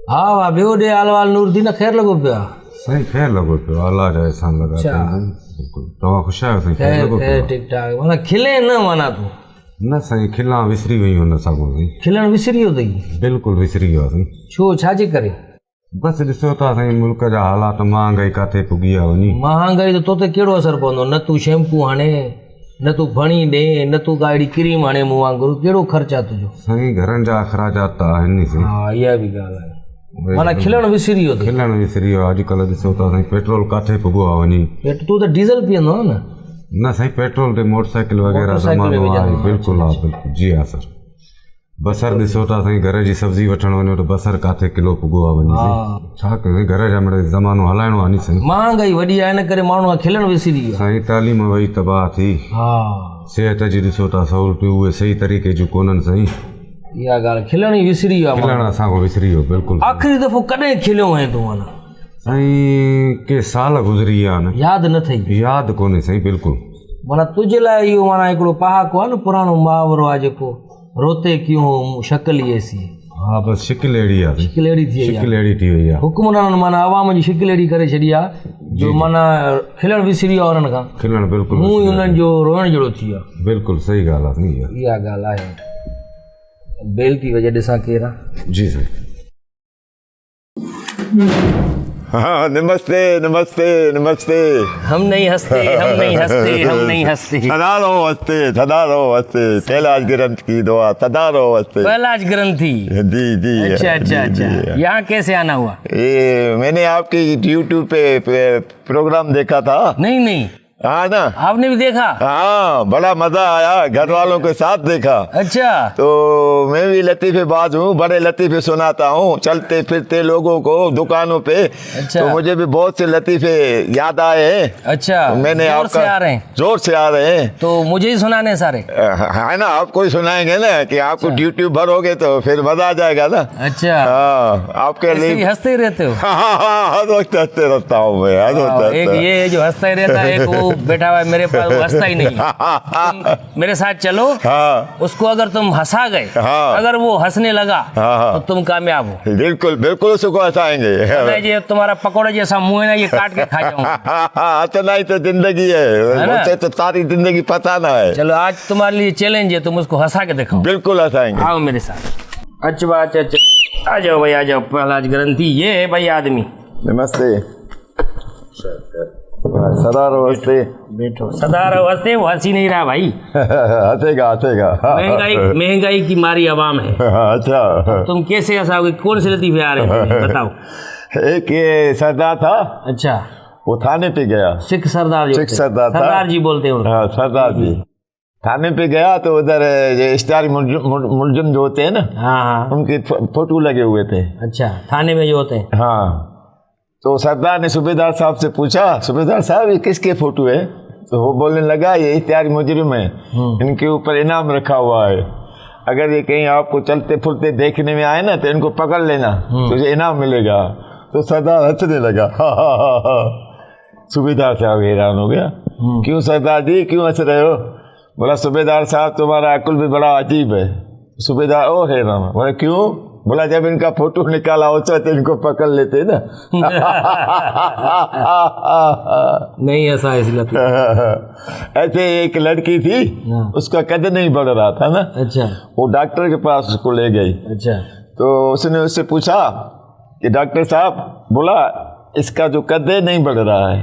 हाँ वाह ॿियो ॾे हाल वाल नूरदीन ख़ैर लॻो पियो आहे? साईं ख़ैर लॻो पियो, अलाह जा एहसान लॻा पिया आहिनि। बिल्कुलु तव्हां ख़ुशि आहियो साईं? ख़ैर लॻो पियो? ठीकु ठाक माना खिले न माना तूं? न साईं खिलां विसरी वियूं न साॻियो साईं। खिलण विसरी वियो अथई? बिल्कुलु विसरी वियो आहे साईं। छो छाजे करे? बसि ॾिसो था साईं मुल्क जा हालात, महांगाई किथे पुॻी आहे वञी। महांगाई त तो ते कहिड़ो असरु पवंदो? न तूं शैम्पू हाणे, न तूं फणी ॾे, न तूं का अहिड़ी क्रीम हाणे मूं वांगुरु, कहिड़ो ख़र्च आहे तुंहिंजो? साईं घरनि जा अख़राजात त आहिनि साईं। हा इहा बि ॻाल्हि आहे, माना खिलण विसरी वियो अथई? खिलण विसरी वियो। अॼुकल्ह ॾिसो था साईं पेट्रोल किथे पुॻो आहे वञी। तूं त डीज़ल पीअंदो आहे न? न साईं पेट्रोल ते मोटरसाइकिल वग़ैरह ज़मानो आहे। बिल्कुलु आहे बिल्कुलु जी हा सर। बसर ॾिसो था साईं घर जी सब्जी वठणु वञो त बसर किथे किलो पुॻो आहे वञी साईं। छा कयूं घर जा मिड़े ज़मानो हलाइणो आहे नी साईं। महांगाई वॾी आहे इन करे माण्हू खिलण विसरी वियो साईं। तालीम वई तबाह थी। हा सिहत जी ॾिसो था सहूलियतूं उहे सही तरीक़े जूं कोन्हनि साईं। इहा ॻाल्हि खिलण ई विसरी वियो आहे। खिलण असांखो विसरी वियो बिल्कुलु। आख़िरी दफ़ो कॾहिं खिलियो आहे तूं? माना साईं के साल गुज़री विया आहिनि, यादि न अथई? यादि कोन्हे साईं बिल्कुलु। माना तुंहिंजे लाइ इहो माना हिकिड़ो पहाको आहे न, पुराणो मुहावरो आहे जेको, रोते क्यों शक्ल ई ऐसी। हा बसि शिकिल अहिड़ी आहे, शिकिल अहिड़ी थी वई आहे, शिकिल अहिड़ी थी वई आहे। हुकुमरान माना आवाम जी शिकिल अहिड़ी करे छॾी आहे जो माना खिलण विसरी वियो आहे उन्हनि खां। खिलण बिल्कुलु मुंहुं ई उन्हनि जो रोइण जहिड़ो थी वियो आहे। बिल्कुलु सही ॻाल्हि आहे साईं। इहा ॻाल्हि आहे। बेल थी वॼे ॾिसां केरु आहे। जी साईं। हाँ नमस्ते नमस्ते नमस्ते। हम नहीं हंसते, हम नहीं हंसते, हम नहीं हंसते। सदा रहो हंसते, सदा रहो हंसते। कैलाश ग्रंथ की दुआ, सदा रहो हंसते। कैलाश ग्रंथी? जी जी। अच्छा अच्छा अच्छा। यहाँ कैसे आना हुआ? ये मैंने आपके यूट्यूब पे प्रोग्राम देखा था। नहीं नहीं, हाँ ना, आपने भी देखा? हाँ बड़ा मजा आया, घर वालों के साथ देखा। अच्छा। तो मैं भी लतीफेबाज हूँ, बड़े लतीफे सुनाता हूँ चलते फिरते लोगों को दुकानों पे। अच्छा। तो मुझे भी बहुत से लतीफे याद आए हैं। अच्छा तो मैंने जोर आपका से आ रहे हैं? जोर से आ रहे हैं। तो मुझे ही सुनाने सारे? है ना, आपको ही सुनाएंगे ना कि आपको यूट्यूब भरोगे तो फिर मजा आ जाएगा ना। अच्छा। हाँ आपके लिए हंसते ही रहते हो? हाँ हर वक्त हंसते रहता हूँ मैं, हर वक्त। एक ये जो हंसता ही रहता है, एक वो बैठा हुआ है मेरे पास, वो हंसता ही नहीं। तुम मेरे साथ चलो। हाँ उसको अगर तुम हंसा गए, हाँ, अगर वो हंसने लगा हाँ, तो तुम कामयाब हो। बिल्कुल बिल्कुल उसको हंसाएंगे। ये तुम्हारा पकौड़े जैसा मुंह है ना, ये काट के खा जाऊंगा। इतना ही तो जिंदगी है, उसे तो सारी जिंदगी पता ना है। चलो आज तुम्हारे लिए चैलेंज है, तुम उसको हंसा के देखो। बिल्कुल हंसाएंगे। आओ मेरे साथ। अच्छा अच्छा, आ जाओ भाई आ जाओ। कैलाश ग्रंथी ये है भाई आदमी। नमस्ते। सदा रहो हंसते। बैठो। सदा रहो हंसते, वो हंसी नहीं रहा भाई। हंसेगा हंसेगा। महंगाई की मारी आवाम है। अच्छा तुम कैसे हंसाओगे? कौन से लतीफे आ रहे हैं बताओ। एक ये सरदार था। अच्छा। वो थाने पे गया। सिख सरदार? सिख सरदार था। सरदार जी बोलते हैं। हाँ सरदार जी। थाने पे गया तो उधर स्टार मुलजिम जो होते हैं ना, हाँ उनके फोटो लगे हुए थे। अच्छा, थाने में जो होते हैं? हाँ। तो सरदार ने सूबेदार साहब से पूछा, सूबेदार साहब ये किसके फोटो है? तो वो बोलने लगा ये इश्तिहारी मुजरिम है, इनके ऊपर इनाम रखा हुआ है, अगर ये कहीं आपको चलते फुलते देखने में आए ना तो इनको पकड़ लेना, तो ये इनाम मिलेगा। तो सरदार हंसने लगा। सूबेदार साहब हैरान हो गया, क्यों सरदार जी क्यों हंस रहे हो? बोला सूबेदार साहब तुम्हारा अकुल भी बड़ा अजीब है। सूबेदार ओ हैरान, बोला क्यों? बोला जब इनका फोटो निकाला होता तो इनको पकड़ लेते ना। नहीं ऐसा इसलिए। ऐसे एक लड़की थी, उसका कद नहीं बढ़ रहा था ना। अच्छा। वो डॉक्टर के पास उसको ले गई। अच्छा। तो उसने उससे पूछा कि डॉक्टर साहब, बोला इसका जो कद है नहीं बढ़ रहा है,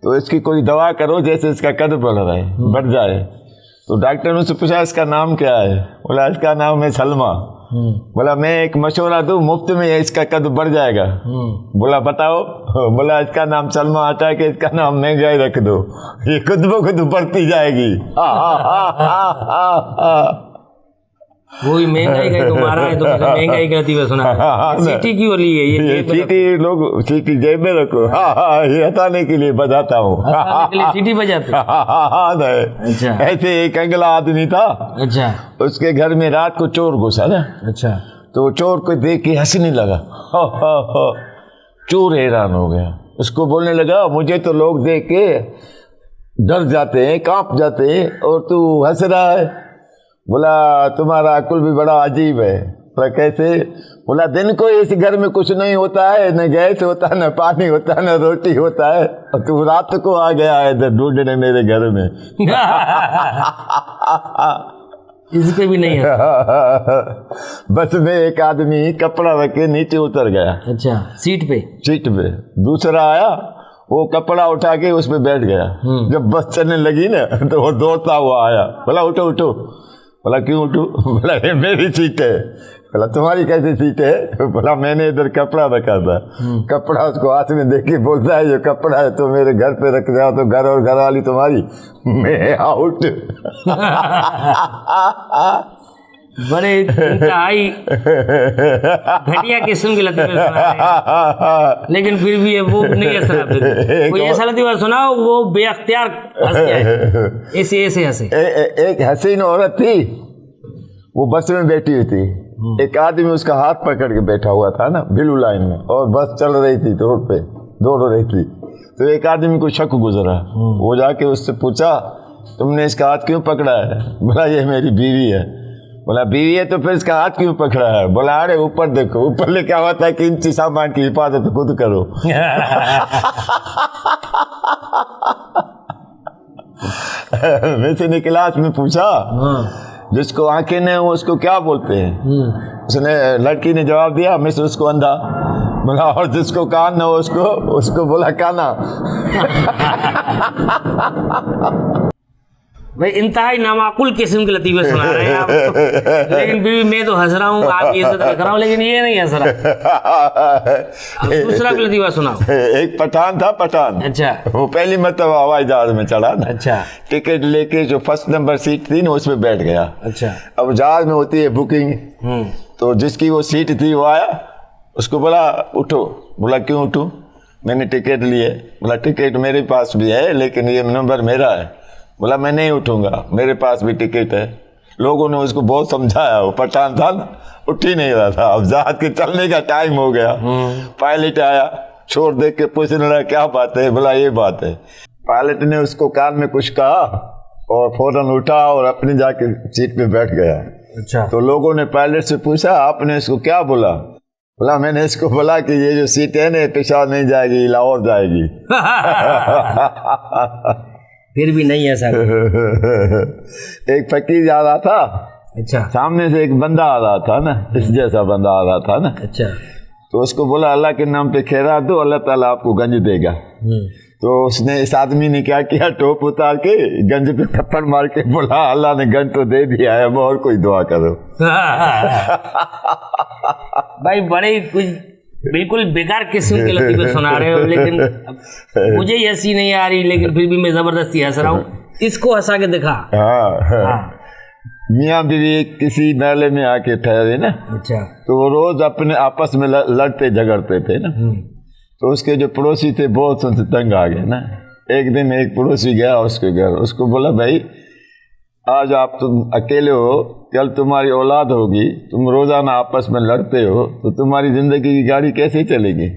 तो इसकी कोई दवा करो जैसे इसका कद बढ़ रहा है, बढ़ जाए। तो डॉक्टर ने उससे पूछा इसका नाम क्या है? बोला इसका नाम है सलमा। बोला मैं एक मशवरा दूं, मुफ्त में इसका कद बढ़ जाएगा। बोला बताओ। बोला इसका नाम सलमा हटा के इसका नाम महंगाई रख दो, ये खुद ब खुद बढ़ती जाएगी। वही महंगाई का तो मारा है, तो महंगाई का लतीफा सुना। सीटी क्यों ली है ये? सीटी लोग सीटी जेब में रखो। ये हटाने के लिए बजाता हूँ। सीटी बजाते? अच्छा। ऐसे एक अगला आदमी था। अच्छा। उसके घर में रात को चोर घुसा ना। अच्छा। तो चोर को देख के हंसने लगा। चोर हैरान हो गया, उसको बोलने लगा मुझे तो लोग देख के डर जाते हैं, कांप जाते हैं, और तू हंस रहा है। बोला तुम्हारा अकुल भी बड़ा अजीब है, बोला कैसे? बोला दिन को इस घर में कुछ नहीं होता है, न गैस होता है, न पानी होता है, न रोटी होता है, और तू रात को आ गया है इधर ढूंढने मेरे घर में। इस पे भी नहीं है। बस में एक आदमी कपड़ा रख के नीचे उतर गया। अच्छा, सीट पे? सीट पे। दूसरा आया, वो कपड़ा उठा के उस पे बैठ गया। जब बस चलने लगी ना तो वो दौड़ता हुआ आया, बोला उठो उठो। बोला क्यों उठूं? बोला ये मेरी सीट है। बोला तुम्हारी कैसी सीट है? बोला मैंने इधर कपड़ा रखा था। कपड़ा उसको हाथ में देख के बोलता है ये कपड़ा है तो मेरे घर पे रख जाओ, तो घर और घर वाली तुम्हारी, मैं आउट। बड़े इंतहाई घटिया किस्म की लतीफे सुना रहे हैं। लेकिन फिर भी वो नहीं असर। कोई ऐसा लतीफा सुनाओ वो बेअख्तियार हंस जाए, ऐसे ऐसे हंसे। एक हसीन औरत थी, वो बस में बैठी हुई थी। एक आदमी उसका हाथ पकड़ के बैठा हुआ था ना ब्लू लाइन में, और बस चल रही थी, रोड पे दौड़ रही थी। तो एक आदमी को शक गुजरा, वो जाके उससे पूछा तुमने इसका हाथ क्यों पकड़ा है? बोला ये मेरी बीवी है। बोला बीवी है तो फिर इसका हाथ क्यों पकड़ा है? बोला अरे ऊपर देखो, ऊपर लिखा हुआ था कि कीमती सामान की हिफाजत खुद करो। वैसे ने क्लास में पूछा जिसको आंखें नहीं हो उसको क्या बोलते हैं? उसने लड़की ने जवाब दिया मैं से उसको अंधा। बोला और जिसको कान न हो उसको बोला काना। भाई इंतहाई नामाकुल किस्म के लतीफे सुना रहे हैं आप। लेकिन फिर भी मैं तो हंस रहा हूँ, आप ये इज्जत रख रहा हूँ, लेकिन ये नहीं हंस रहा। दूसरा भी लतीफा सुनाओ। एक पठान था, पठान। अच्छा। वो पहली मतलब हवाई जहाज में चढ़ा ना। अच्छा। टिकट लेके जो फर्स्ट नंबर सीट थी ना उसमें बैठ गया। अच्छा। अब जहाज में होती है बुकिंग, तो जिसकी वो सीट थी वो आया, उसको बोला उठो। बोला क्यों उठूं? मैंने टिकट लिए। बोला टिकट मेरे पास भी है लेकिन ये नंबर मेरा है। बोला मैं नहीं उठूंगा, मेरे पास भी टिकट है। लोगों ने उसको बहुत समझाया, वो पठान था ना, उठ ही नहीं रहा था। अब जहाज के चलने का टाइम हो गया। पायलट आया, छोड़ देख के पूछने लगा क्या बात है? बोला ये बात है। पायलट ने उसको कान में कुछ कहा और फौरन उठा और अपनी जाके सीट पे बैठ गया। अच्छा। तो लोगों ने पायलट से पूछा आपने इसको क्या बोला? बोला मैंने इसको बोला कि ये जो सीट है ना पेशावर नहीं जाएगी, लाहौर जाएगी। फिर भी नहीं ऐसा। एक फकीर आ रहा था। अच्छा। सामने से एक बंदा आ रहा था ना, इस जैसा बंदा आ रहा था ना। अच्छा। तो उसको बोला अल्लाह के नाम पे खैरात दो, अल्लाह ताला आपको गंज देगा। तो उसने, इस आदमी ने क्या किया, टोप उतार के गंज पे थप्पड़ मार के बोला अल्लाह ने गंज तो दे दिया है, अब और कोई दुआ करो। भाई बड़े कुछ बिल्कुल बेकार किस्म के लतीफे सुना रहे हो, लेकिन मुझे ये हंसी नहीं आ रही, लेकिन फिर भी मैं जबरदस्ती हंस रहा हूँ। इसको हंसा के दिखा। हाँ। मियाँ बीवी किसी मेले में आके ठहरे ना। अच्छा। तो वो रोज अपने आपस में लड़ते झगड़ते थे ना। तो उसके जो पड़ोसी थे बहुत उनसे तंग आ गए ना। एक दिन एक पड़ोसी गया उसके घर, उसको बोला भाई आज आप तुम अकेले हो, कल तुम्हारी औलाद होगी, तुम रोजाना आपस में लड़ते हो, तो तुम्हारी जिंदगी की गाड़ी कैसे चलेगी?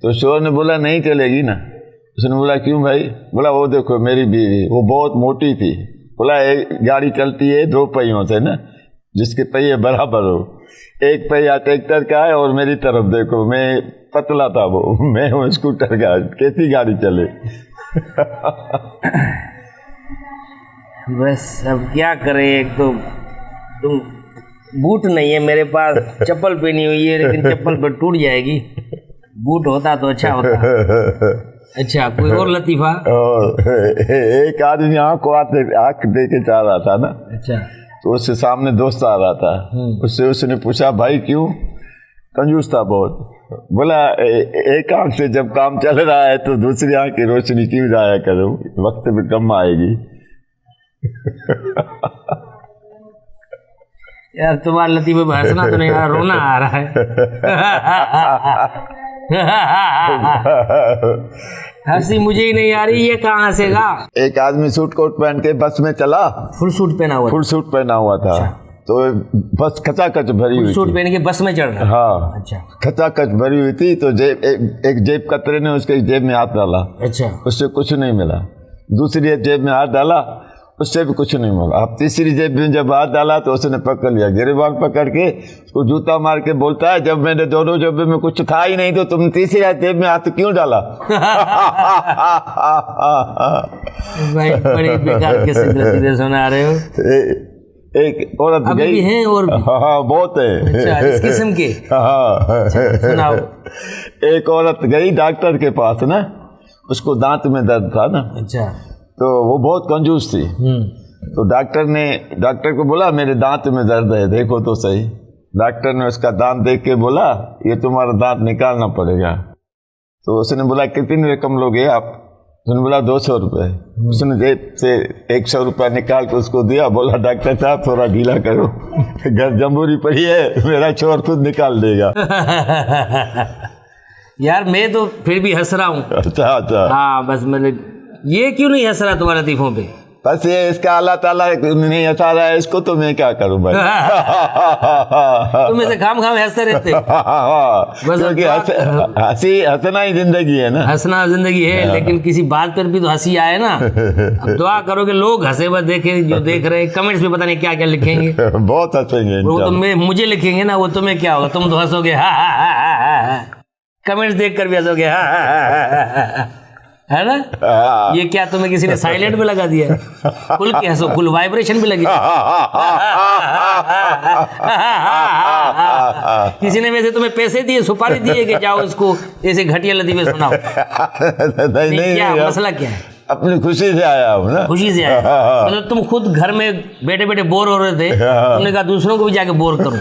तो शोर ने बोला नहीं चलेगी ना। उसने बोला क्यों भाई? बोला वो देखो मेरी बीवी, वो बहुत मोटी थी। बोला एक गाड़ी चलती है 2 पहियों से ना, जिसके पहिए बराबर हो। एक पहिया ट्रैक्टर का है और मेरी तरफ देखो, मैं पतला था, वो मैं हूँ स्कूटर का, कैसी गाड़ी चले? बस अब क्या करें, एक तो तुम बूट नहीं है मेरे पास, चप्पल पहनी हुई है लेकिन चप्पल पर टूट जाएगी। बूट होता तो अच्छा होता। अच्छा, कोई और लतीफा? एक आदमी आँख दे के जा रहा था ना। अच्छा। तो उससे सामने दोस्त आ रहा था, उससे उसने पूछा भाई क्यों? कंजूस था बहुत। बोला एक आँख से जब काम चल रहा है तो दूसरी आँख की रोशनी क्यों जाया करूं, वक्त पे कम आएगी। यार तुम्हारे लतीफे पे हंसना तो नहीं आ रहा, रोना आ रहा है। हंसी मुझे ही नहीं आ रही, ये कहाँ हंसेगा? एक आदमी सूट कोट पहन के बस में चला। फुल सूट पहना हुआ? फुल सूट पहना हुआ था। अच्छा। तो बस खचाखच भरी हुई थी। सूट पहन के बस में चढ़ रहा? हाँ। अच्छा। खचाखच भरी हुई थी। तो एक जेब कतरे ने उसके जेब में हाथ डाला। अच्छा। उससे कुछ नहीं मिला। दूसरी जेब में हाथ डाला, उससे भी कुछ नहीं मिला। अब तीसरी जेब में जब हाथ डाला तो उसने पकड़ लिया, गिरबान पकड़ के उसको जूता मार के बोलता है, जब मैंने दोनों जेब में कुछ था ही नहीं तो तुम तीसरी जेब में हाथ क्यों डाला? भाई बड़ी बेकार किस्से धीरे सुना रहे हो। एक औरत अभी गई। भी हैं और भी? हाँ बहुत है। अच्छा, इस किस्म के? हाँ सुनाओ। एक औरत गई डॉक्टर के पास ना, उसको दांत में दर्द था ना, अच्छा। तो वो बहुत कंजूस थी। तो डॉक्टर को बोला मेरे दांत में दर्द है, देखो तो सही। डॉक्टर ने उसका दांत देख के बोला ये तुम्हारा दांत निकालना पड़ेगा। तो उसने बोला कितनी रकम लोगे आप? उसने बोला 200 रुपये। उसने जेब से 100 रुपया निकाल के उसको दिया, बोला डॉक्टर साहब थोड़ा ढीला करो, घर जम्बूरी पड़ी है, मेरा छोर खुद निकाल देगा। यार मैं तो फिर भी हंस रहा हूँ। अच्छा। हाँ बस मतलब ये क्यों नहीं हंस रहा तुम्हारे लतीफों पे? बस ये इसका अल्लाह ताला नहीं हंसा रहा है इसको, तो मैं क्या करूं भाई। तुम ऐसे खाम हंसते रहते हो। बस क्योंकि हंसना ही जिंदगी है ना। हंसना जिंदगी है, लेकिन किसी बात पर भी तो हंसी आए ना। अब दुआ करो कि लोग हंसे बस देखे, जो देख रहे हैं कमेंट्स में पता नहीं क्या क्या लिखेंगे। बहुत हंसेंगे वो तो मुझे लिखेंगे ना, वो तुम्हें क्या होगा, तुम तो हंसोगे। कमेंट्स देख कर भी हंसोगे, है ना। ये क्या तुम्हें किसी ने साइलेंट पे लगा दिया है? खुल के हंसो, फुल वाइब्रेशन भी लगी। किसी ने वैसे तुम्हें पैसे दिए, सुपारी दिए कि जाओ इसको ऐसे घटिया लतीफे सुनाओ? नहीं, क्या मसला क्या है? अपनी खुशी से आया हूँ ना। खुशी से आया मतलब तुम खुद घर में बैठे बैठे बोर हो रहे थे, तुमने कहा दूसरों को भी जाके बोर करो।